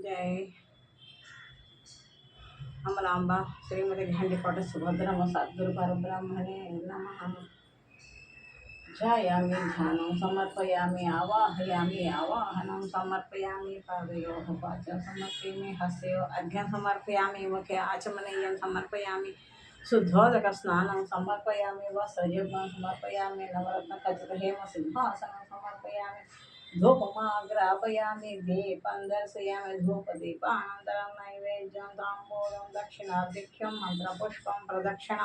జై అమలాంబ శ్రీమతి గండికోట సుభద్రమ సద్గురు పరబ్రహ్మణే నమః. ధ్యాయామి ధ్యానం సమర్పయామి ఆవాహయామి ఆవాహనం సమర్పయామి పాదయోః వాచం సమర్పయామి హస్తయో అర్ఘ్యం సమర్పయామి ముఖే ఆచమనీయం సమర్పయామి శుద్ధోదక స్నానం సమర్పయామి వస్త్రయుగ్మం సమర్పయామి నవరత్న ఖచ్చిత హేమ సింహాసనం సమర్పయామి ధూపమాగ్రాపయామి దీపం దర్శయామి ధూపదీపానంతరం నైవేద్యం తాంబూలం దక్షిణాధిక్యం మంత్రపుష్పం ప్రదక్షిణ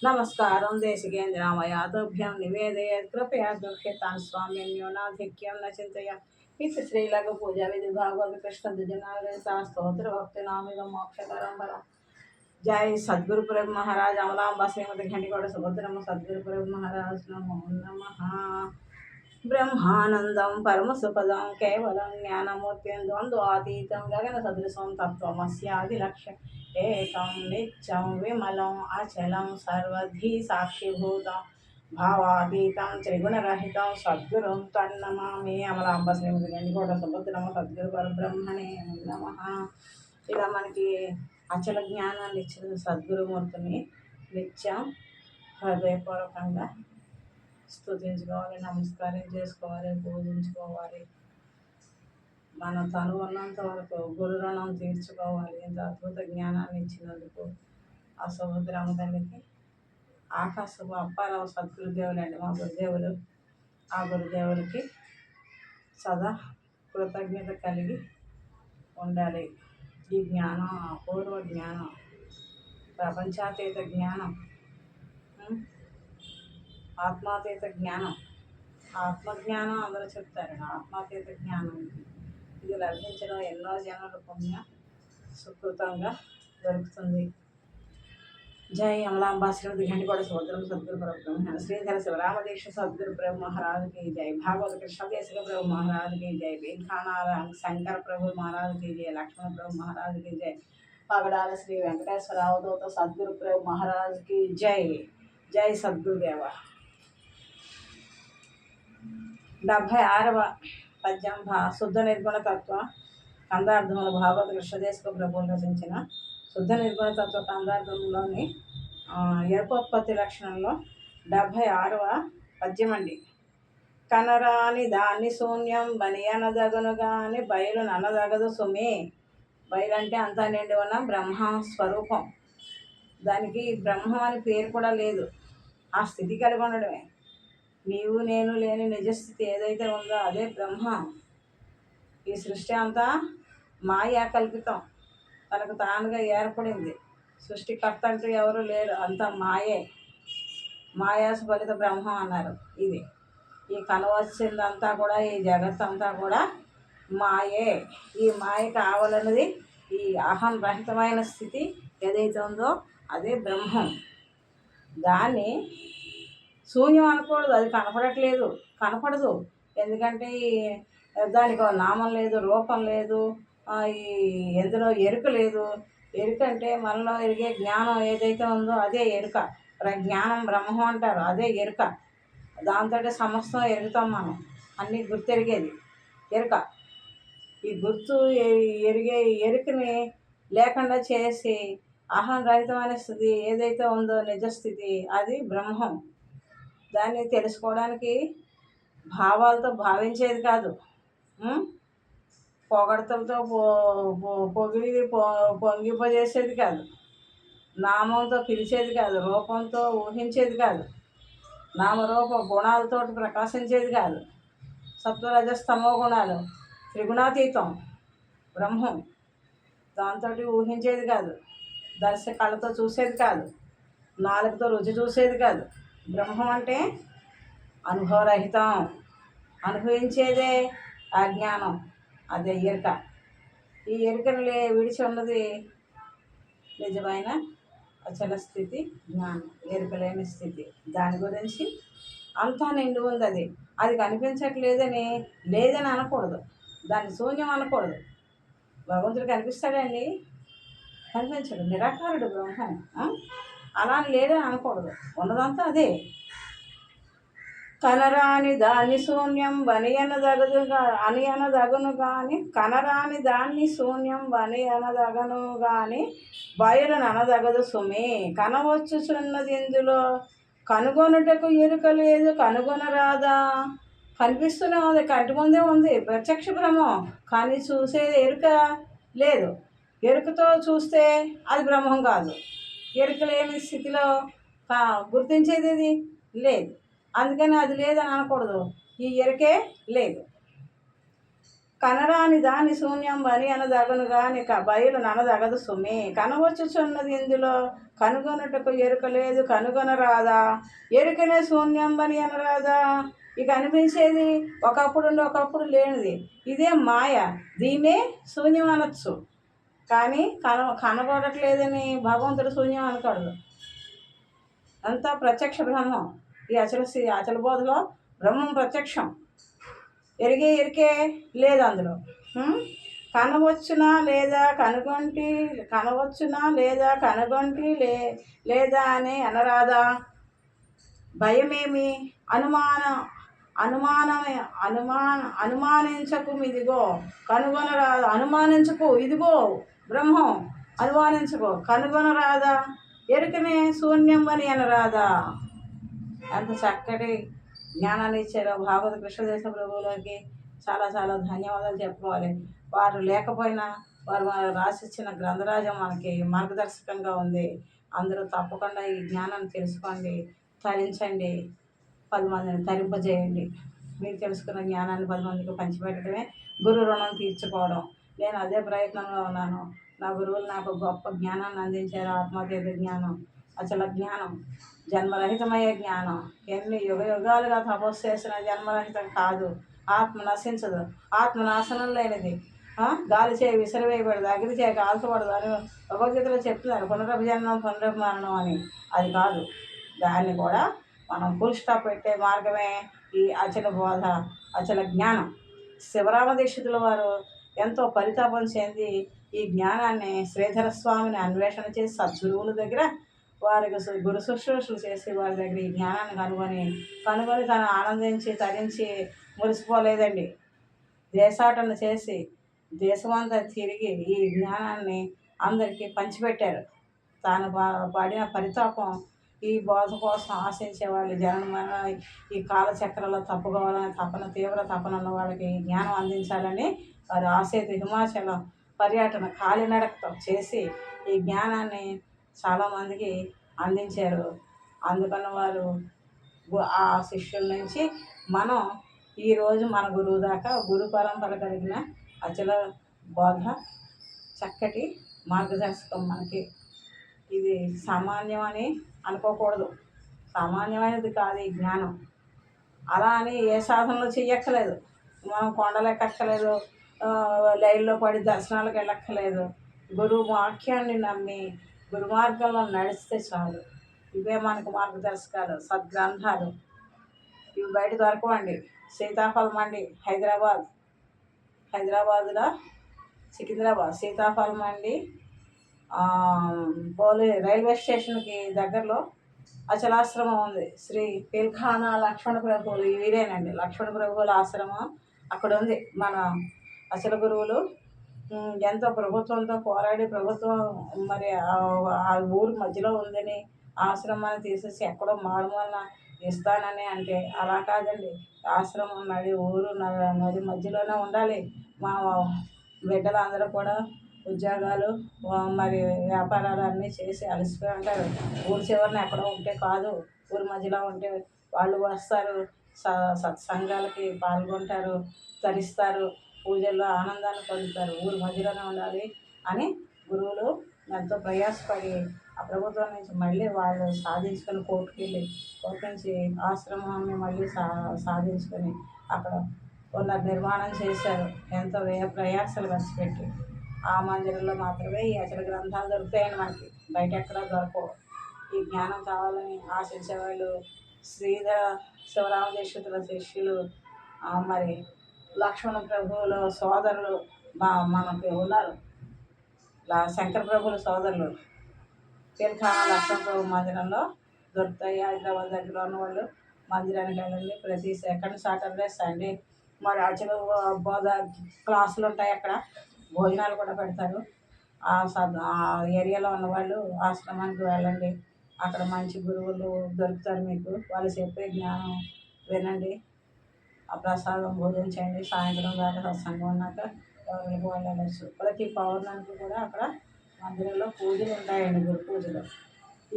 నమస్కారం దేశికేంద్రామయాతుభ్యం నివేదయత్ కృపయా దుఃఖితాన్ స్వామిన్యోనాధిక్యం న చింతయ ఇది శ్రీలఘు పూజ విధి భాగవత కృష్ణ దుజనాలయ స్తోత్ర భక్తి నామిద మోక్షకరం బలం. జై సద్గురు ప్రభు మహారాజ్ అమలాంబ శ్రీమతి ఘంటికోట సుభద్రమ్మ సద్గురు ప్రభు మహారాజ్ నమో నమః. బ్రహ్మానందం పరమసుపదం కేవలం జ్ఞానమూర్తిం ద్వంద్వాతీతం గగన సదృశం తత్వమస్యాది లక్ష్యం ఏకం నిత్యం విమలం అచలం సర్వధీ సాక్షిభూతం భావాతీతం త్రిగుణరహితం సద్గురుం తన్నమామి. అమలాంబ శ్రీమతి గండికోట సుభద్రమ్మ సద్గురు పరబ్రహ్మణే నమః. ఇలా మనకి అచల జ్ఞానాన్ని ఇచ్చిన సద్గురుమూర్తిని నిత్యం హృదయపూర్వకంగా స్తుతించుకోవాలి, నమస్కారం చేసుకోవాలి, పూజించుకోవాలి. మన తను ఉన్నంత వరకు గురు రుణం తీర్చుకోవాలి. ఇంత అద్భుత జ్ఞానాన్ని ఇచ్చినందుకు ఆ సుభద్రమ్మ తల్లికి ఆకాశపు అప్పారావు సద్గురుదేవులు అండి మా గురుదేవులు. ఆ గురుదేవులకి సదా కృతజ్ఞత కలిగి ఉండాలి. ఈ జ్ఞానం అపూర్వ జ్ఞానం, ప్రపంచాతీత జ్ఞానం, ఆత్మాతీత జ్ఞానం. ఆత్మజ్ఞానం అందరూ చెప్తారు, ఆత్మాతీత జ్ఞానం ఇది లభించడం ఎన్నో జన్మల పుణ్య సుకృతంగా దొరుకుతుంది. జై అమలాంబ శ్రీమతి ఘంటికోట సుభద్రమ్మ సద్గురు పరబ్రహ్మ. శ్రీధర శివరామదీక్ష సద్గురు ప్రభు మహారాజుకి జై. భాగవత కృష్ణదేశిక ప్రభు మహారాజుకి జై. వెంకానాల శంకర ప్రభు మహారాజుకి జై. లక్ష్మణ ప్రభు మహారాజుకి జై. పగడాల శ్రీ వెంకటేశ్వర అవధూత సద్గురు ప్రభు మహారాజుకి జై. జై సద్గురుదేవ. 76వ పద్యం శుద్ధ నిర్గుణ తత్వ కందార్థముల భాగవత కృష్ణదేశిక ప్రభువులు రచించిన శుద్ధ నిర్గుణ తత్వ కందార్థంలోని ఎరుపోత్పత్తి లక్షణంలో 76వ పద్యం అండి. కనరాని దాన్ని శూన్యం బని అనదగను కానీ బయలు ననదగదు సుమే. బయలు అంటే అంతా నిండి ఉన్న బ్రహ్మ స్వరూపం. దానికి బ్రహ్మం అని పేరు కూడా లేదు. ఆ స్థితి కలిగి ఉండడమే. నీవు నేను లేని నిజస్థితి ఏదైతే ఉందో అదే బ్రహ్మ. ఈ సృష్టి అంతా మాయా కల్పితం, తనకు తానుగా ఏర్పడింది. సృష్టికర్త అంటూ ఎవరు లేరు, అంతా మాయే. మాయాసు ఫలిత బ్రహ్మ అన్నారు. ఇది ఈ కనవచ్చిందంతా కూడా, ఈ జగత్ అంతా కూడా మాయే. ఈ మాయ కావాలన్నది ఈ అహం రహితమైన స్థితి ఏదైతే ఉందో అదే బ్రహ్మం. దాన్ని శూన్యం అనకూడదు, అది కనపడట్లేదు, కనపడదు. ఎందుకంటే దానికి నామం లేదు, రూపం లేదు, ఈ ఎందులో ఎరుక లేదు. ఎరుక అంటే మనలో ఎరిగే జ్ఞానం ఏదైతే ఉందో అదే ఎరుక. జ్ఞానం బ్రహ్మం అంటారు, అదే ఎరుక. దాంతో సమస్తం ఎరుగుతాం మనం. అన్నీ గుర్తెరిగేది ఎరుక. ఈ గుర్తు ఎరిగే ఎరుకని లేకుండా చేసి అహం రహితమైన స్థితి ఏదైతే ఉందో నిజస్థితి అది బ్రహ్మం. దాన్ని తెలుసుకోవడానికి భావాలతో భావించేది కాదు, పొగడతలతో పొగిడి పొంగిపోజేసేది కాదు, నామంతో పిలిచేది కాదు, రూపంతో ఊహించేది కాదు, నామరూప గుణాలతో ప్రకాశించేది కాదు. సత్వరజస్తమో గుణాలు త్రిగుణాతీతం బ్రహ్మం. దాంతో ఊహించేది కాదు, దర్శ కళ్ళతో చూసేది కాదు, నాలుగుతో రుచి చూసేది కాదు. బ్రహ్మం అంటే అనుభవరహితం, అనుభవించేదే అజ్ఞానం, అదే ఎరుక. ఈ ఎరుకను విడిచి ఉన్నది నిజమైన అచల స్థితి జ్ఞానం, ఎరుకలేని స్థితి. దాని గురించి అంతా నిండి ఉంది. అది కనిపించట్లేదని లేదని అనకూడదు, దాన్ని శూన్యం అనకూడదు. భగవంతుడు కనిపిస్తాడండి, కనిపించడు, నిరాకారుడు బ్రహ్మం. అలా లేదని అనకూడదు, ఉన్నదంతా అదే. కనరాని దాని శూన్యం వని అనదగదుగా అని అనదగను గాని కనరాని దాన్ని శూన్యం వని అనదగను గాని బయలును అనదగదు సుమి కనవచ్చుచున్నది ఇందులో కనుగొనుటకు ఎరుక లేదు కనుగొనరాదా. కనిపిస్తూనే ఉంది, కంటి ముందే ఉంది ప్రత్యక్ష బ్రహ్మం, కానీ చూసేది ఎరుక లేదు. ఎరుకతో చూస్తే అది బ్రహ్మం కాదు. ఎరుక లేని స్థితిలో గుర్తించేది ఇది లేదు. అందుకని అది లేదని అనకూడదు, ఈ ఎరుకే లేదు. కనరాని దాని శూన్యం వని అనదగను గాని బయలు ననదగదు సుమి కనవచ్చుచున్నది ఇందులో కనుగొనుటకు ఎరుక లేదు కనుగొనరాదా. ఎరుకనే శూన్యం వని అనరాదా. ఇక అనిపించేది ఒకప్పుడు ఒకప్పుడు లేనిది, ఇదే మాయ, దీన్నే శూన్యం అనొచ్చు. కానీ కనబడట్లేదని భగవంతుడు శూన్యం అనకూడదు. అంతా ప్రత్యక్ష బ్రహ్మం. ఈ అచల బోధలో బ్రహ్మం ప్రత్యక్షం, ఎరికే లేదు అందులో. కనవచ్చునా లేదా కనుగొంటి లేదా అని అనరాదా. భయమేమి అనుమానించకు ఇదిగో కనుగొనరాదా. అనుమానించకు, ఇదిగో బ్రహ్మం, అనుమానించకు కనుగొనరాదా. ఎరుకనే శూన్యం అని అనరాదా. ఎంత చక్కటి జ్ఞానాన్ని ఇచ్చారో భాగవత కృష్ణదేశ ప్రభువులకి చాలా చాలా ధన్యవాదాలు చెప్పుకోవాలి. వారు లేకపోయినా వారు రాసిచ్చిన గ్రంథరాజం మనకి మార్గదర్శకంగా ఉంది. అందరూ తప్పకుండా ఈ జ్ఞానాన్ని తెలుసుకోండి, తరించండి, 10 మందిని తరింపజేయండి. మీరు తెలుసుకున్న జ్ఞానాన్ని 10 మందికి పంచిపెట్టడమే గురు రుణం తీర్చుకోవడం. నేను అదే ప్రయత్నంలో ఉన్నాను. నా గురువులు నాకు గొప్ప జ్ఞానాన్ని అందించారు. ఆత్మతీర్థ జ్ఞానం, అచల జ్ఞానం, జన్మరహితమయ్యే జ్ఞానం. ఎన్ని యుగాలుగా తపస్సు చేసిన జన్మరహితం కాదు. ఆత్మ నశించదు, ఆత్మ నాశనం లేనిది. గాలి చేయి విసిరివేయబడదు, అగ్ని చేయ కాల్చబడదు అని భగవద్గీతలో చెప్తున్నారు. పునరభిజన్మం పునరభిమరణం అని. అది కాదు, దాన్ని కూడా మనం ఫుల్ స్టాప్ పెట్టే మార్గమే ఈ అచల బోధ, అచల జ్ఞానం. శివరామ దీక్షితుల వారు ఎంతో పరితాపం చెంది ఈ జ్ఞానాన్ని శ్రీధర స్వామిని అన్వేషణ చేసి సద్గురువుల దగ్గర వారికి గురు శుశ్రూషలు చేసి వారి దగ్గర ఈ జ్ఞానాన్ని కనుగొని తను ఆనందించి తరించి మురిసిపోలేదండి. దేశాటన చేసి దేశమంతా తిరిగి ఈ జ్ఞానాన్ని అందరికీ పంచిపెట్టారు. తాను పడిన పరితాపం ఈ బోధ కోసం ఆశించే వాళ్ళు జనన ఈ కాలచక్రంలో తప్పుకోవాలని తీవ్ర తపన ఉన్న వాళ్ళకి ఈ జ్ఞానం అందించాలని వారు ఆసేతు హిమాచలం పర్యటన కాలినడకతో చేసి ఈ జ్ఞానాన్ని చాలామందికి అందించారు. అందుకని వారు ఆ శిష్యుల నుంచి మనం ఈరోజు మన గురువు దాకా గురు పరంపర కలిగిన అచల బోధ చక్కటి మార్గదర్శకం మనకి. ఇది సామాన్యమని అనుకోకూడదు, సామాన్యమైనది కాదు ఈ జ్ఞానం. అలా అని ఏ సాధనలు చెయ్యక్కలేదు, మనం కొండలు ఎక్కక్కలేదు, లైన్లో పడి దర్శనాలకు వెళ్ళక్కలేదు. గురువు వాక్యాన్ని నమ్మి గురు మార్గంలో నడిస్తే చాలు. ఇవే మనకు మార్గదర్శకాలు, సద్గ్రంథాలు. ఇవి బయట దొరకవండి. సీతాఫలం మండి హైదరాబాదులో సికింద్రాబాద్ సీతాఫలం మండి రైల్వే స్టేషన్కి దగ్గరలో అచలాశ్రమం ఉంది. శ్రీ పిల్ఖానా లక్ష్మణ ప్రభువులు వీరేనండి, లక్ష్మణ ప్రభువుల ఆశ్రమం అక్కడ ఉంది. మన అచల గురువులు ఎంతో ప్రభుత్వంతో పోరాడి ప్రభుత్వం మరి ఆ ఊరు మధ్యలో ఉందని ఆశ్రమాన్ని తీసేసి ఎక్కడో మారుమూలన ఇస్తానని అంటే అలా కాదండి. ఆశ్రమం ఊరు నది మధ్యలోనే ఉండాలి. మా బిడ్డలు అందరూ కూడా ఉద్యోగాలు మరి వ్యాపారాలు అన్నీ చేసి అలసిపోయి ఉంటారు. ఊరి చివరిన ఎక్కడో ఉంటే కాదు, ఊరి మధ్యలో ఉంటే వాళ్ళు వస్తారు, సత్సంగాలకి పాల్గొంటారు, తరిస్తారు, పూజల్లో ఆనందాన్ని పొందుతారు. ఊరి మధ్యలోనే ఉండాలి అని గురువులు ఎంతో ప్రయాసపడి ఆ ప్రభుత్వం నుంచి మళ్ళీ వాళ్ళు సాధించుకొని కోర్టు నుంచి ఆశ్రమాన్ని మళ్ళీ సాధించుకొని అక్కడ పునర్నిర్మాణం చేశారు. ఎంతో వ్యయ ప్రయాసాలు ఖర్చు పెట్టి. ఆ మందిరంలో మాత్రమే ఈ అచల గ్రంథాలు దొరుకుతాయండి మనకి, బయట ఎక్కడా దొరకవు. ఈ జ్ఞానం కావాలని ఆశించేవాళ్ళు శ్రీధర శివరామ దీక్షితుల శిష్యులు, మరి లక్ష్మణ ప్రభువుల సోదరులు మనకి ఉన్నారు. శంకర ప్రభువుల సోదరులు పిల్ఖానా లక్ష్మణ ప్రభు మందిరంలో దొరుకుతాయి. హైదరాబాద్ దగ్గర ఉన్నవాళ్ళు మందిరానికి వెళ్ళండి. ప్రతి సెకండ్ సాటర్డే సండే మరి అచల బోధ క్లాసులు ఉంటాయి. అక్కడ భోజనాలు కూడా పెడతారు. ఆ ఏరియాలో ఉన్నవాళ్ళు ఆశ్రమానికి వెళ్ళండి. అక్కడ మంచి గురువులు దొరుకుతారు మీకు. వాళ్ళు చెప్పే జ్ఞానం వినండి. ఆ ప్రసాదం భోజించండి. సాయంత్రం దాకా సత్సంగం ఉన్నాక ఎవరికి వాళ్ళు వెళ్ళచ్చు. ప్రతి పౌర్ణమికి కూడా అక్కడ మందిరంలో పూజలు ఉంటాయండి, గురు పూజలు.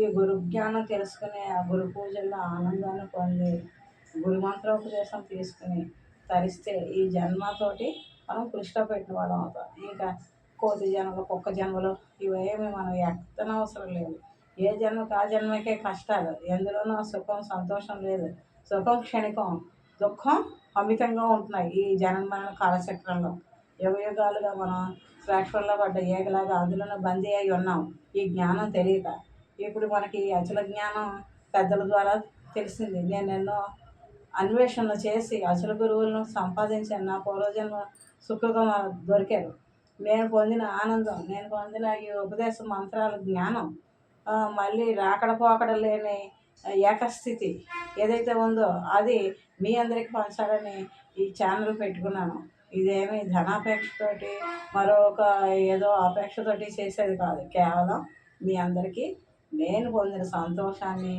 ఈ గురు జ్ఞానం తెలుసుకుని ఆ గురు పూజల్లో ఆనందాన్ని పొంది గురుమంత్రోపదేశం తీసుకుని తరిస్తే ఈ జన్మతోటి మనం కృష్ణ పెట్టిన వాళ్ళం అవుతాం. ఇంకా కోతి జన్మలు, కుక్క జన్మలు ఇవేమి మనం ఎత్తనవసరం లేదు. ఏ జన్మకు ఆ జన్మకే కష్టాలు. ఎందులోనూ సుఖం సంతోషం లేదు. సుఖం క్షణికం, దుఃఖం అమితంగా ఉంటున్నాయి ఈ జన్మరణ కాలచక్రంలో. యుగాలుగా మనం ఫ్రాక్షన్లో పడ్డ ఏగలాగా అందులోనే బందీ అయి ఉన్నాం ఈ జ్ఞానం తెలియక. ఇప్పుడు మనకి అచల జ్ఞానం పెద్దల ద్వారా తెలిసింది. నేను ఎన్నో అన్వేషణలు చేసి అచల గురువులను సంపాదించాను. నా పూర్వజన్మ సుఖంగా దొరికారు. నేను పొందిన ఆనందం, నేను పొందిన ఈ ఉపదేశ మంత్రాల జ్ఞానం, మళ్ళీ రాకడ పోకడ లేని ఏకస్థితి ఏదైతే ఉందో అది మీ అందరికీ పంచాలని ఈ ఛానల్ పెట్టుకున్నాను. ఇదేమి ధనాపేక్షతోటి మరొక ఏదో అపేక్షతోటి చేసేది కాదు. కేవలం మీ అందరికీ నేను పొందిన సంతోషాన్ని,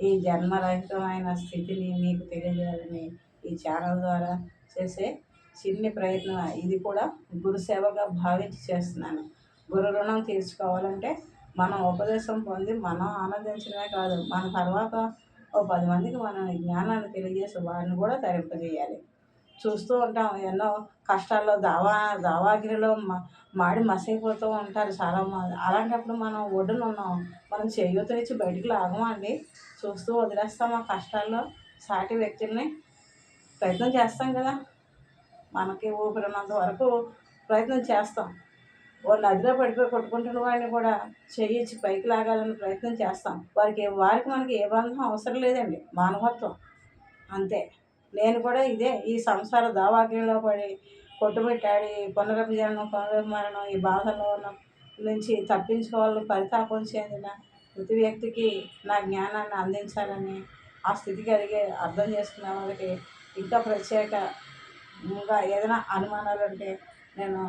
ఈ జన్మరహితమైన స్థితిని మీకు తెలియజేయాలని ఈ ఛానల్ ద్వారా చేసే చిన్ని ప్రయత్నం. ఇది కూడా గురుసేవగా భావించి చేస్తున్నాను. గురు రుణం తీర్చుకోవాలంటే మనం ఉపదేశం పొంది మనం ఆనందించడమే కాదు, మన తర్వాత 10 మందికి మనం జ్ఞానాన్ని తెలియజేసి వారిని కూడా తరింపజేయాలి. చూస్తూ ఉంటాం ఎన్నో కష్టాల్లో దావాగిరిలో మాడి మసైపోతూ ఉంటారు చాలామంది. అలాంటప్పుడు మనం ఒడ్డున ఉన్నాం, మనం చేయూతనిచ్చి బయటికి లాగమా అండి? చూస్తూ వదిలేస్తాం ఆ కష్టాల్లో సాటి వ్యక్తుల్ని? ప్రయత్నం చేస్తాం కదా, మనకి ఊపిరినంత వరకు ప్రయత్నం చేస్తాం. ఓ నదిలో పడిపోయి కొట్టుకుంటున్న వాడిని కూడా చెయ్యిచ్చి పైకి లాగాలని ప్రయత్నం చేస్తాం. వారికి మనకి ఏ బంధం అవసరం లేదండి, మానవత్వం అంతే. నేను కూడా ఇదే ఈ సంసార దావాగ్నిలో పడి కొట్టుబెట్టాడి పునర్జన్మ ఈ బాధల్లో నుంచి తప్పించుకోవాలని పరితాపం చెందిన ప్రతి వ్యక్తికి నా జ్ఞానాన్ని అందించాలని, ఆ స్థితికి అర్థం చేసుకునే వాళ్ళకి ఇంకా ప్రత్యేకంగా ఏదైనా అనుమానాలు ఉంటే నేను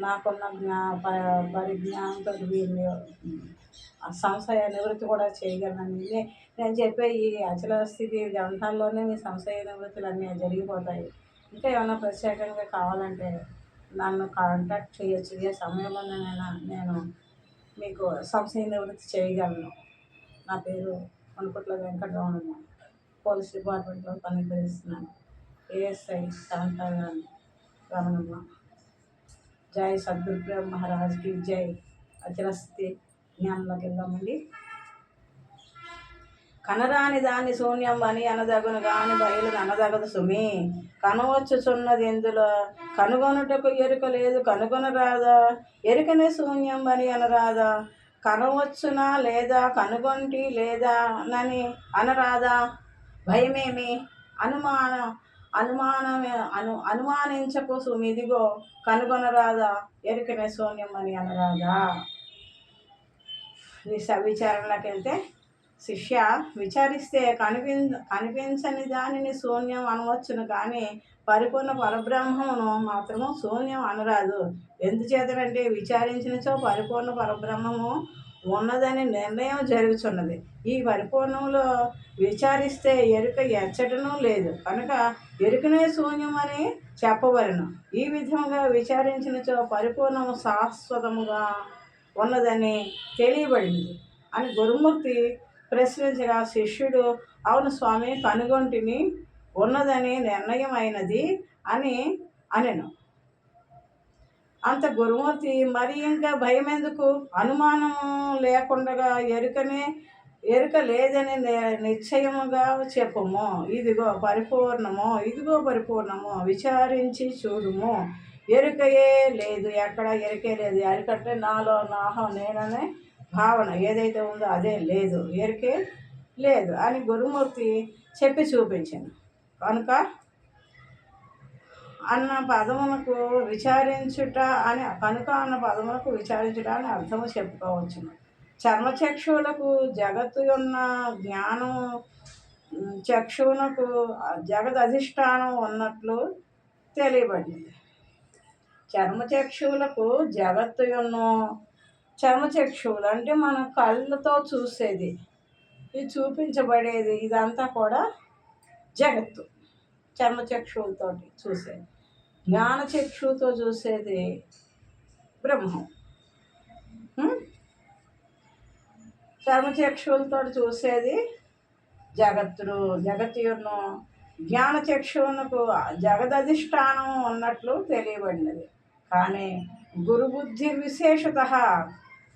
నాకున్న పరిజ్ఞానంతో వీరిని సంశయ నివృత్తి కూడా చేయగలనని నేను చెప్పే ఈ అచల స్థితి గ్రంథాల్లోనే మీ సంశయ నివృత్తులు అన్నీ జరిగిపోతాయి. ఇంకా ఏమైనా ప్రత్యేకంగా కావాలంటే నన్ను కాంటాక్ట్ చేయొచ్చు. ఏ సమయంలోనైనా నేను మీకు సంశయ నివృత్తి చేయగలను. నా పేరు మణుకుట్ల వెంకటరమణమ్మ. పోలీస్ డిపార్ట్మెంట్లో పనిచేస్తున్నాను. ఏఎస్ఐ శాంతారాణి రమణమ్మ. జై సద్గురు మహారాజ్కి జై. అచల స్థితి జ్ఞానంలోకి వెళ్దామండి. కనరాని దాన్ని శూన్యం అని అనదగును గాని బయలు అనదగదు సుమి. కనవచ్చుచున్నది ఎందులో కనుగొనుటకు ఎరుక లేదు కనుగొనరాదా. ఎరుకనే శూన్యం అని అనరాదా. కనవచ్చునా లేదా కనుగొంటి లేదా నని అనరాదా. భయమేమి అనుమానించకు సుమిదిగో కనుగొనరాదా. ఎరుకనే శూన్యం అని అనరాదా. విచారణలోకి వెళ్తే శిష్య విచారిస్తే కనిపించని దానిని శూన్యం అనవచ్చును కానీ పరిపూర్ణ పరబ్రహ్మమును మాత్రము శూన్యం అనరాదు. ఎందుచేతనంటే విచారించినచో పరిపూర్ణ పరబ్రహ్మము ఉన్నదని నిర్ణయం జరుగుతున్నది. ఈ పరిపూర్ణంలో విచారిస్తే ఎరుక ఎచ్చటనూ లేదు కనుక ఎరుకనే శూన్యమని చెప్పవలను. ఈ విధంగా విచారించినచో పరిపూర్ణము శాశ్వతముగా ఉన్నదని తెలియబడింది అని గురుమూర్తి ప్రశ్నించగా శిష్యుడు అవును స్వామి కనుగొంటిని ఉన్నదని నిర్ణయం అయినది అని అనెను. అంత గురుమూర్తి మరి ఇంకా భయం ఎందుకు, అనుమానము లేకుండా ఎరుక లేదని నిశ్చయముగా చెప్పుము. ఇదిగో పరిపూర్ణము విచారించి చూడుము. ఎరుకయే లేదు, ఎక్కడ ఎరుకే లేదు. ఎరుకంటే నాలో నాహం నేననే భావన ఏదైతే ఉందో అదే లేదు, ఎరుకే లేదు అని గురుమూర్తి చెప్పి చూపించాను. కనుక అన్న పదమునకు విచారించుట అని అర్థము చెప్పుకోవచ్చును. చర్మచక్షువులకు జగత్తు ఉన్న చక్షువునకు జగద్ అధిష్టానం ఉన్నట్లు తెలియబడింది. చర్మచక్షువులకు జగత్తు ఉన్ను. చర్మచక్షువులు అంటే మన కళ్ళతో చూసేది, ఇది చూపించబడేది, ఇదంతా కూడా జగత్తు. చర్మచక్షువులతో చూసేది. జ్ఞానచక్షువుతో చూసేది బ్రహ్మం. చర్మచక్షువులతో చూసేది జగత్తును. జ్ఞానచక్షువునకు జగదధిష్టానం ఉన్నట్లు తెలియబడినది. కానీ గురుబుద్ధి విశేషత.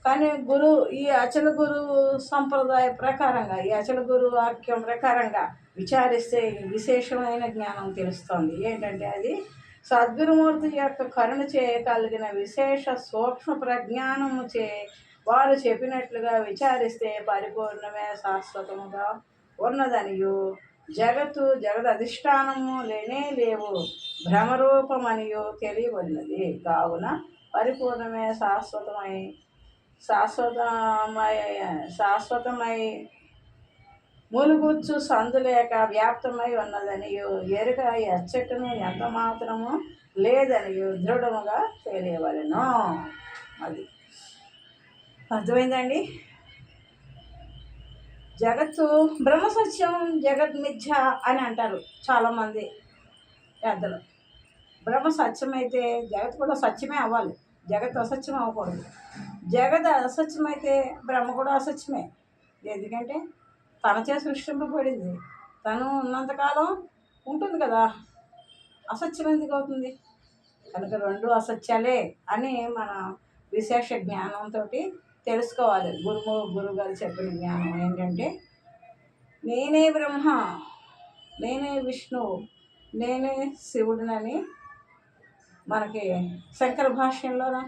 కానీ ఈ అచల గురు సంప్రదాయ ప్రకారంగా, ఈ అచల గురు వాక్యం ప్రకారంగా విచారిస్తే విశేషమైన జ్ఞానం తెలుస్తుంది. ఏంటంటే అది సద్గురుమూర్తి యొక్క కరుణ చేయగలిగిన విశేష సూక్ష్మ ప్రజ్ఞానము వారు చెప్పినట్లుగా విచారిస్తే పరిపూర్ణమే శాశ్వతముగా ఉన్నదనియు, జగదధిష్టానము లేవు, భ్రమరూపమనియు తెలియబడినది. కావున పరిపూర్ణమే శాశ్వతమై మూలుగుచ్చు సందులేక వ్యాప్తమై ఉన్నదనియు, ఎరుక ఎచ్చటను ఎంత మాత్రము లేదనియు దృఢముగా తెలియవలెను. అది అర్థమైందండి. జగత్తు బ్రహ్మసత్యం, జగద్మిథ్య అని అంటారు చాలామంది పెద్దలు. బ్రహ్మ సత్యమైతే జగత్ కూడా సత్యమే అవ్వాలి, జగత్ అసత్యం అవ్వకూడదు. జగత్ అసత్యమైతే బ్రహ్మ కూడా అసత్యమే. ఎందుకంటే తనచే సృష్టింపబడింది, తను ఉన్నంతకాలం ఉంటుంది కదా, అసత్యం ఎందుకు అవుతుంది? కనుక రెండు అసత్యాలే అని మన విశేష జ్ఞానంతో తెలుసుకోవాలి. గురువు గారు చెప్పిన జ్ఞానం ఏంటంటే నేనే బ్రహ్మ, నేనే విష్ణువు, నేనే శివుడినని మనకి శంకర భాష్యంలోన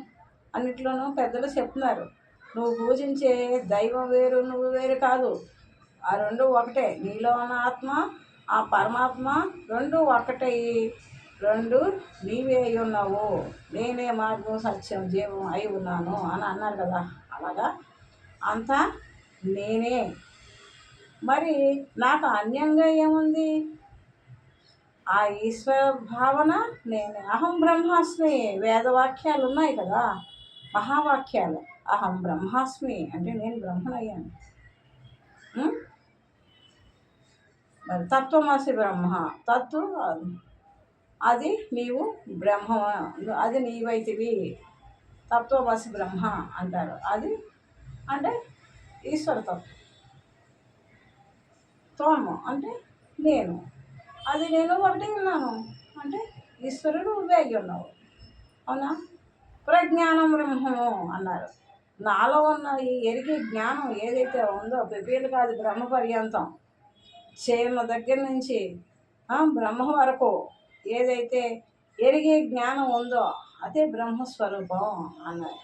అన్నిట్లోనూ పెద్దలు చెప్తున్నారు. నువ్వు పూజించే దైవం వేరు, నువ్వు వేరు కాదు. ఆ రెండు ఒకటే. నీలో ఉన్న ఆత్మ, ఆ పరమాత్మ రెండు ఒకటే. రెండు నీవే అయి ఉన్నావు, నేనే మార్గం సత్యం జీవం అయి ఉన్నాను అని అన్నారు కదా. అలాగా అంతా నేనే. మరి నాకు అన్యంగా ఏముంది? ఆ ఈశ్వర భావన నేనే. అహం బ్రహ్మాస్మి వేదవాక్యాలు ఉన్నాయి కదా, మహావాక్యాలు. అహం బ్రహ్మాస్మి అంటే నేను బ్రహ్మనయ్యాను. మరి తత్వమసి బ్రహ్మ, అది నీవు బ్రహ్మ, అది నీవైతివి. తత్వమసి బ్రహ్మ అంటారు. అది అంటే ఈశ్వరతత్వం. త్వము అంటే నేను, అది నేను ఒకటి ఉన్నాను అంటే ఈశ్వరుడు నువ్వే అయ్యి ఉన్నావు. అవునా? ప్రజ్ఞానం బ్రహ్మము అన్నారు. నాలో ఉన్న ఈ ఎరిగే జ్ఞానం ఏదైతే ఉందో పెపీలు కాదు బ్రహ్మ పర్యంతం, చీమ దగ్గర నుంచి బ్రహ్మ వరకు ఏదైతే ఎరిగే జ్ఞానం ఉందో అదే బ్రహ్మస్వరూపం అన్నారు.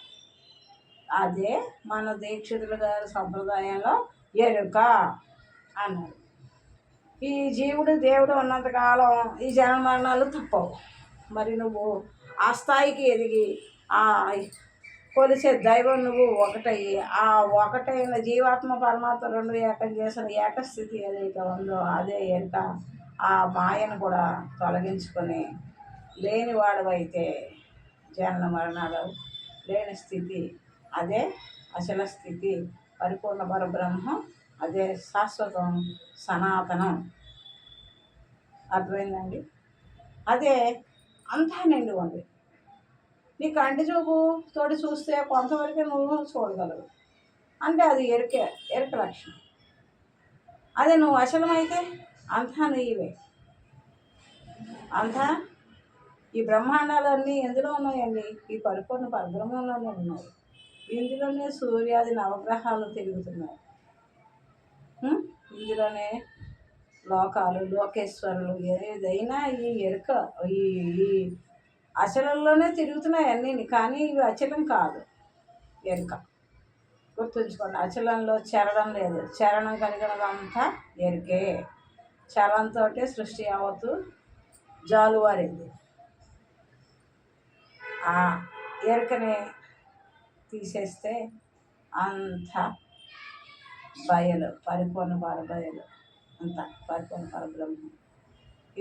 అదే మన దీక్షితుల గారి సంప్రదాయంలో ఎరుక అన్నారు. ఈ జీవుడు దేవుడు ఉన్నంతకాలం ఈ జన్మ మరణాలు తప్పవు. మరి నువ్వు ఆ స్థాయికి ఎదిగి ఆ కొలిసే దైవం నువ్వు ఒకటయ్యి, ఆ ఒకటైన జీవాత్మ పరమాత్మ రెండు ఏకం చేసిన ఏకస్థితి ఏదైతే ఉందో అదే ఎరుక. ఆ మాయను కూడా తొలగించుకొని లేనివాడవైతే జన్మ మరణాలు లేని స్థితి, అదే అచల స్థితి, పరిపూర్ణ పరబ్రహ్మం, అదే శాశ్వతం, సనాతనం. అర్థమైందండి? అదే అంతా నిండి ఉంది. నీ కంటి చూపు తోటి చూస్తే కొంతవరకే నువ్వు చూడగలవు, అంటే అది ఎరుక లక్షణం. అదే నువ్వు అచలమైతే అంతా నీవే. అంతా ఈ బ్రహ్మాండాలన్నీ ఎందులో ఉన్నాయండి? ఈ పరిపూర్ణ పరబ్రహ్మంలోనే ఉన్నాయి. ఇందులోనే సూర్యాది నవగ్రహాలు తిరుగుతున్నాయి. ఇందులోనే లోకాలు, లోకేశ్వరులు ఏదైనా ఈ ఎరుక ఈ అచలంలోనే తిరుగుతున్నాయి అన్నీ. కానీ ఇవి అచలం కాదు, ఎరుక. గుర్తుంచుకోండి, అచలంలో చరణం లేదు. చరణం కలిగినదంతా ఎరుకే. చలంతో సృష్టి యావత్తు జాలువారింది. ఆ ఎరుకని తీసేస్తే అంత బయలు, పరిపూర్ణ బయలు. అంత పరిపూర్ణ పరబ్రహ్మం.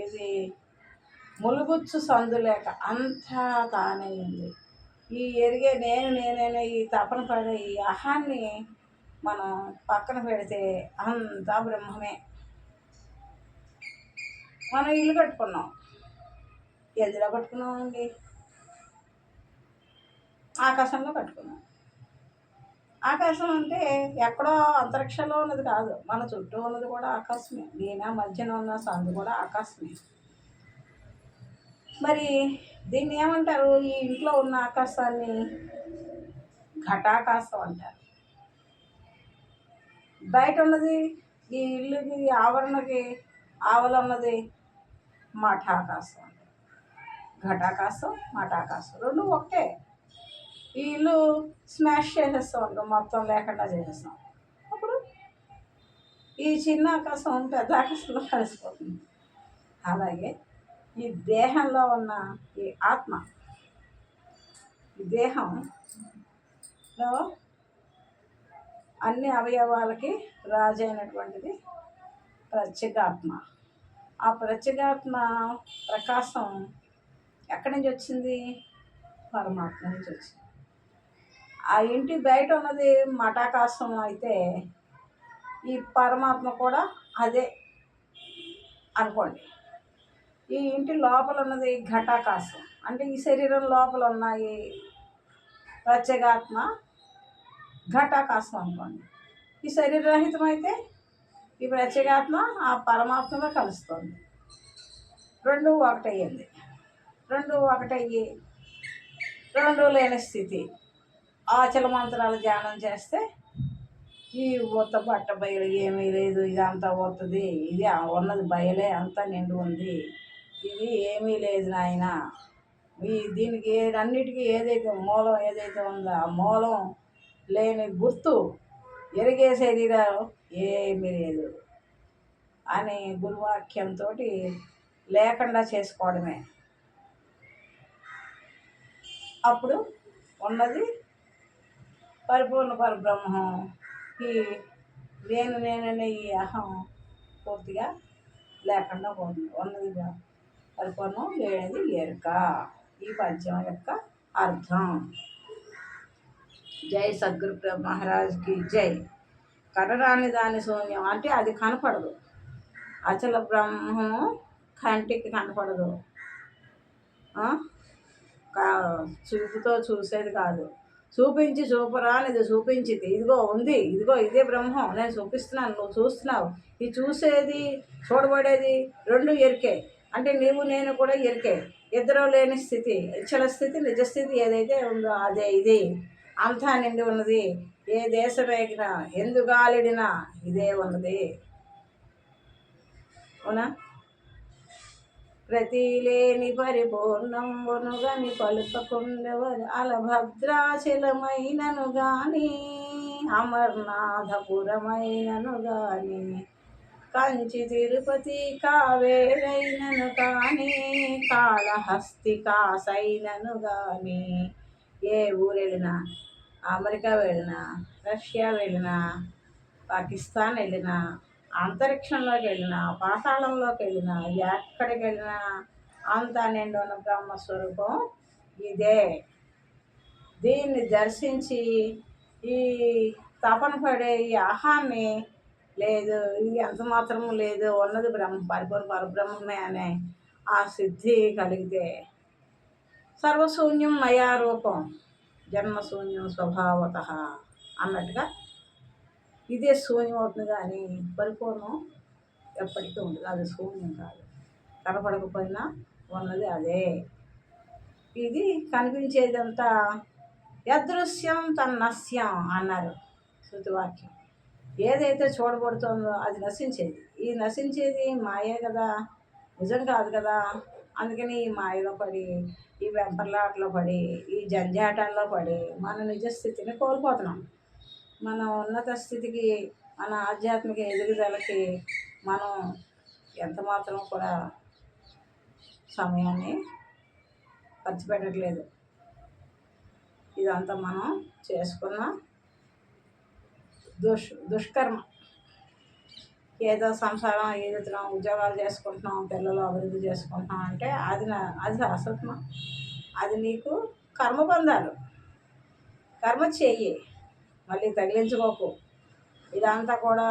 ఇది ములుగుచ్చు సందు లేక అంతా తానే ఉంది. ఈ ఎరిగే నేనైనా ఈ తపన పడే ఈ అహాన్ని మనం పక్కన పెడితే అంతా బ్రహ్మమే. మనం ఇల్లు కట్టుకున్నాం, ఎందులో కట్టుకున్నామండి? ఆకాశంలో కట్టుకున్నాం. ఆకాశం అంటే ఎక్కడో అంతరిక్షంలో ఉన్నది కాదు, మన చుట్టూ ఉన్నది కూడా ఆకాశమే. దీని మధ్యన ఉన్న సందు కూడా ఆకాశమే. మరి దీన్ని ఏమంటారు? ఈ ఇంట్లో ఉన్న ఆకాశాన్ని ఘటాకాశం అంటారు. బయట ఉన్నది, ఈ ఇల్లుకి ఆవరణకి ఆవల ఉన్నది మఠాకాశం అంటారు. ఘటాకాశం మఠాకాశం రెండు ఒకటే. ఈ ఇల్లు స్మాష్ చేసేస్తాం అనుకో, మొత్తం లేకుండా చేసేస్తాం, అప్పుడు ఈ చిన్న ఆకాశం పెద్ద ఆకాశంలో కలిసిపోతుంది. అలాగే ఈ దేహంలో ఉన్న ఈ ఆత్మ, ఈ దేహంలో అన్ని అవయవాలకి రాజు అయినటువంటిది ప్రత్యేగాత్మ. ఆ ప్రత్యేగాత్మ ప్రకాశం ఎక్కడి నుంచి వచ్చింది? పరమాత్మ నుంచి వచ్చింది. ఆ ఇంటి బయట ఉన్నది మఠాకాశం అయితే ఈ పరమాత్మ కూడా అదే అనుకోండి. ఈ ఇంటి లోపల ఉన్నది ఘటాకాశం అంటే ఈ శరీరం లోపల ఉన్నాయి ప్రత్యేగాత్మ ఘటాకాశం అనుకోండి. ఈ శరీరరహితం అయితే ఈ ప్రత్యేగాత్మ ఆ పరమాత్మలో కలుస్తుంది. రెండు ఒకటయ్యింది. రెండు ఒకటయ్యి రెండు లేని స్థితి. ఆచల మంత్రాలు ధ్యానం చేస్తే ఈ ఊత బట్ట బయలు ఏమీ లేదు, ఇదంతా వస్తుంది, ఇది ఉన్నది బయలే, అంతా నిండు ఉంది, ఇది ఏమీ లేదు నాయన. దీనికి అన్నిటికీ ఏదైతే మూలం ఏదైతే ఉందో ఆ మూలం లేని గుర్తు ఎరిగే శరీరం ఏమీ లేదు అని గురువాక్యంతో లేకుండా చేసుకోవడమే. అప్పుడు ఉన్నది పరిపూర్ణ పరబ్రహ్మం. ఈ నేననే ఈ అహం పూర్తిగా లేకుండా పోతుంది. ఉన్నది పరిపూర్ణం, లేనిది ఎరుక. ఈ పద్యం యొక్క అర్థం. జై సద్గురు మహారాజ్కి జై. కనరాని దాని శూన్యం అంటే అది కనపడదు. అచల బ్రహ్మము కంటికి కనపడదు, చూపుతో చూసేది కాదు. చూపించి చూపరానిది చూపించింది. ఇదిగో ఉంది, ఇదిగో ఇదే బ్రహ్మం, నేను చూపిస్తున్నాను, నువ్వు చూస్తున్నావు. ఇది చూసేది చూడబడేది రెండు ఎరికే. అంటే నీవు నేను కూడా ఎరికే. ఇద్దరు లేని స్థితి, ఇచ్చల స్థితి, నిజస్థితి ఏదైతే ఉందో అదే ఇది. అంతా నిండి ఉన్నది. ఏ దేశమేగినా ఎందుగాలిడినా ఇదే ఉన్నది. అవునా? ప్రతి లేని పరిపూర్ణం వనుగని పలుపకుండెవరు అలభద్రాచలమైనను గాని అమర్నాథపురమైనను గాని కంచి తిరుపతి కావేరైనను కానీ కాళహస్తి కాసైనను గాని ఏ ఊరు వెళ్ళినా, అమెరికా వెళ్ళినా, రష్యా వెళ్ళినా, పాకిస్తాన్ వెళ్ళినా, అంతరిక్షంలోకి వెళ్ళినా, పాతాళంలోకి వెళ్ళినా, ఎక్కడికి వెళ్ళినా అంతా నిండు ఉన్న బ్రహ్మస్వరూపం ఇదే. దీన్ని దర్శించి ఈ తపన పడే ఈ అహాన్ని లేదు, ఇది ఎంత మాత్రము లేదు, ఉన్నది బ్రహ్మ పరిపూర్ణ పరబ్రహ్మమే అనే ఆ సిద్ధి కలిగితే సర్వశూన్యం మయా రూపం జన్మశూన్యం స్వభావత అన్నట్టుగా ఇదే శూన్యం అవుతుంది. కానీ పరిపూర్ణం ఎప్పటికీ ఉండదు. అది శూన్యం కాదు. కనపడకపోయినా ఉన్నది అదే. ఇది కనిపించేదంతా యదృశ్యం తన్నస్యం అన్నారు శృతివాక్యం. ఏదైతే చూడబడుతుందో అది నశించేది. ఈ నశించేది మాయే కదా, నిజం కాదు కదా. అందుకని ఈ మాయలో పడి, ఈ వెంపర్లాటలో పడి, ఈ జంజాటాల్లో పడి మన నిజస్థితిని కోల్పోతున్నాం. మన ఉన్నత స్థితికి, మన ఆధ్యాత్మిక ఎదుగుదలకి మనం ఎంత మాత్రం కూడా సమయాన్ని ఖర్చు పెట్టట్లేదు. ఇదంతా మనం చేసుకున్న దుష్కర్మ. ఏదో సంసారం ఈదుతున్నాం, ఉద్యోగాలు చేసుకుంటున్నాం, పిల్లలు అభివృద్ధి చేసుకుంటున్నాం అంటే అది శాశ్వతం. అది నీకు కర్మబంధాలు. కర్మ చెయ్యి, మళ్ళీ తగిలించుకోకు. ఇదంతా కూడా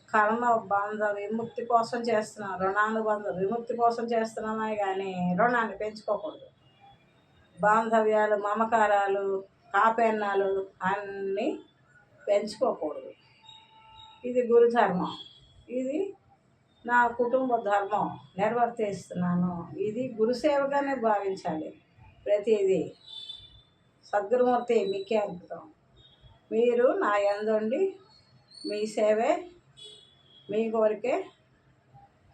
కర్మ బంధ విముక్తి కోసం చేస్తున్నాం, రుణానుబంధ విముక్తి కోసం చేస్తున్నామే కానీ రుణాన్ని పెంచుకోకూడదు. బాంధవ్యాలు, మమకారాలు, కాపెన్నాలు అన్నీ పెంచుకోకూడదు. ఇది గురుధర్మం, ఇది నా కుటుంబ ధర్మం నిర్వర్తిస్తున్నాను. ఇది గురుసేవగానే భావించాలి. ప్రతిదీ సద్గురుమూర్తి మీకే అద్భుతం. మీరు నా యందుండి మీ సేవే మీ కోరికే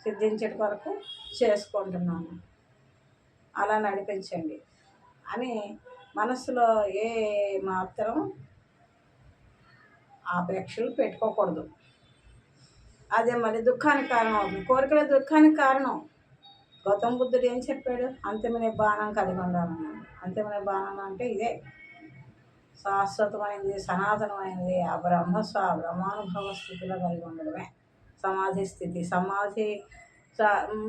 సిద్ధించడం వరకు చేసుకుంటున్నాను, అలా నడిపించండి అని మనసులో ఏ మాత్రం ఆపేక్షలు పెట్టుకోకూడదు. అదే మళ్ళీ దుఃఖానికి కారణం అవుతుంది. కోరికలే దుఃఖానికి కారణం. గౌతమ బుద్ధుడు ఏం చెప్పాడు? అంతిమ బాణం కలిగి ఉండాలన్నాడు. అంతిమ బాణం అంటే ఇదే శాశ్వతమైనది, సనాతనమైనది, ఆ బ్రహ్మానుభవ స్థితిలో కలిగి ఉండడమే సమాధి స్థితి.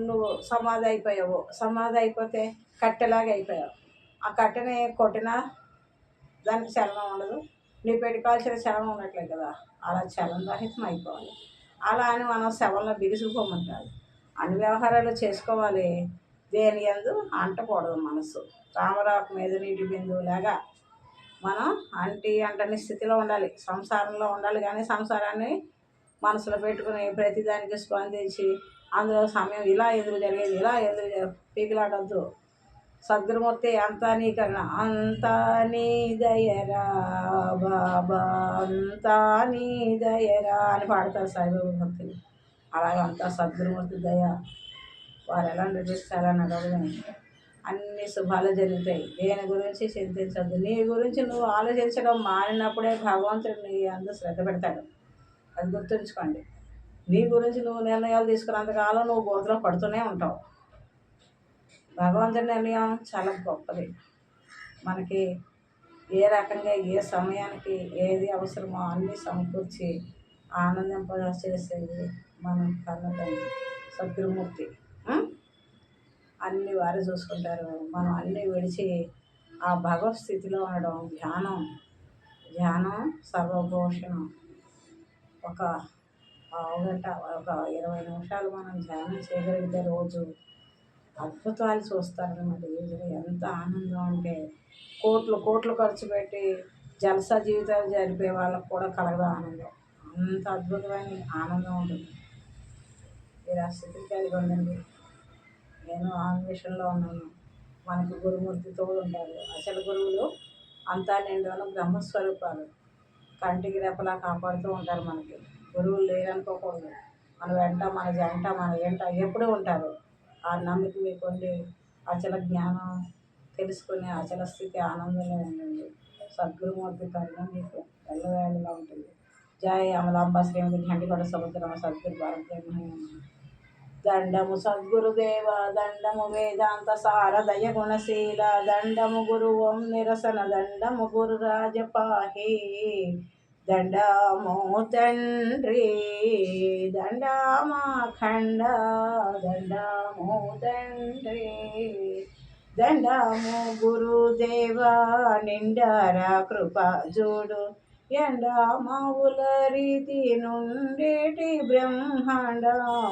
నువ్వు సమాధి అయిపోయావు. సమాధి అయిపోతే కట్టెలాగా అయిపోయావు. ఆ కట్టెని కొట్టినా దానికి చలనం ఉండదు. నీ పెట్టుకోవాల్సిన చలనం ఉండట్లేదు కదా, అలా చలన రహితం అయిపోవాలి. అలా అని మనం శవంలో బిగుసుకుపోమంటారు. అన్ని వ్యవహారాలు చేసుకోవాలి, దేని యందు అంటకూడదు. మనసు తామరాకు మీద నీటి బిందువులాగా మనం అంటని స్థితిలో ఉండాలి, సంసారంలో ఉండాలి. కానీ సంసారాన్ని మనసులో పెట్టుకుని ప్రతిదానికి స్పందించి అందులో సమయం ఇలా ఎందుకు జరిగేది, ఇలా ఎందుకు పీకిలాడద్దు. సద్గురుమూర్తి అంతా నీ కరుణ, అంతా నీ దయరా బాబా, అంతా నీ దయరా అని పాడతారు సాయిబాబా భక్తులు. అలాగే అంతా సద్గురుమూర్తి దయ. వారు ఎలా నడిపిస్తారని అడగదని అన్ని శుభాలు జరుగుతాయి. దేని గురించి చింతించద్దు. నీ గురించి నువ్వు ఆలోచించడం మానినప్పుడే భగవంతుడు నీ అందు శ్రద్ధ పెడతాడు. అది గుర్తుంచుకోండి. నీ గురించి నువ్వు నిర్ణయాలు తీసుకున్నంతకాలం నువ్వు గోతులో పడుతూనే ఉంటావు. భగవంతుడి నిర్ణయం చాలా గొప్పది. మనకి ఏ రకంగా ఏ సమయానికి ఏది అవసరమో అన్నీ సమకూర్చి ఆనందింపజేసేది మనం కన్నతండ్రి సద్గురుమూర్తి. అన్ని వారు చూసుకుంటారు. మనం అన్నీ విడిచి ఆ భగవత్ స్థితిలో ఉండడం. ధ్యానం సర్వభూషణం. ఒక గంట, ఒక 20 నిమిషాలు మనం ధ్యానం చేయగలిగితే రోజు అద్భుతాలు చూస్తారనమాట. ఈజీగా ఎంత ఆనందం అంటే కోట్లు ఖర్చు పెట్టి జలసా జీవితాలు జరిపే వాళ్ళకు కూడా కలగదు ఆనందం. అంత అద్భుతమైన ఆనందం ఉంటుంది. మీరు ఆ స్థితికి కలిగి ఉండండి. నేను అన్వేషణలో ఉన్నాను. మనకు గురుమూర్తి తోడు ఉంటారు. అసలు గురువులు అంతా నిండును బ్రహ్మస్వరూపాలు, కంటికి రెప్పలా కాపాడుతూ ఉంటారు. మనకి గురువులు లేరనుకోకూడదు. మన వెంట, మన జంట, మన ఎంట ఎప్పుడూ ఉంటారు. ఆ నమ్మిక మీకుండి అచల జ్ఞానం తెలుసుకుని అచల స్థితి ఆనందంలో ఉండండి. సద్గురుమూర్తి కరుణ మీకు ఎల్లవేళలా ఉంటుంది. జయ అమలాంబ శ్రీమతి ఘంటికొండ సముద్రమ సద్గురు భారతదేవ. దండము సద్గురుదేవ, దండము వేదాంత సారదయ గుణశీల, దండము గురువం నిరసన, దండము గురు రాజపాహి, దండము తండ్రి దండమాఖండ, దండము తండ్రి దండము గురుదేవ, నిండారా కృపా జోడు, ఎండమావుల రీతి నుండేటి బ్రహ్మాండ,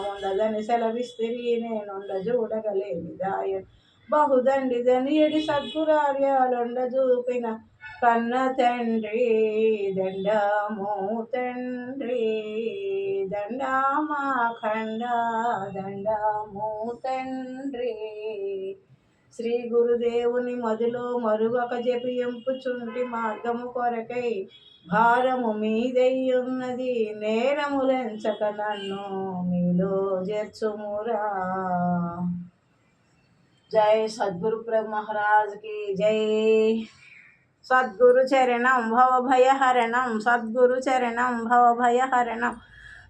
ఉండదని సెలవిస్తిరి నేనుండ చూడగలేని దాయ, బహుదండిదని ఎడి సద్గురార్యాలుండ చూపిన కన్న తండ్రి, దండము తండ్రి దండమాఖండ, దండము తండ్రి. శ్రీ గురుదేవుని మదిలో మరువక జపింపుచుంటి మార్గము కొరకై భారము మీదయ్యున్నది, నేరములెంచక నన్ను మీలో చేర్చుమురా. జై సద్గురు మహారాజ్ కి జై. సద్గురు చరణం భవభయహరణం, సద్గురు చరణం భవభయహరణం,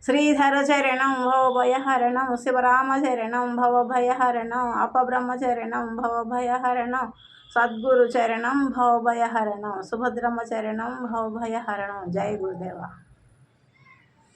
శ్రీధర చరణం భవభయహరణం, శివరామ చరణం భవభయహరణం, అపబ్రహ్మ చరణం భవభయహరణం, సద్గురు చరణం భవభయహరణం, సుభద్రమ్మ చరణం భవభయహరణం. జై గురుదేవ.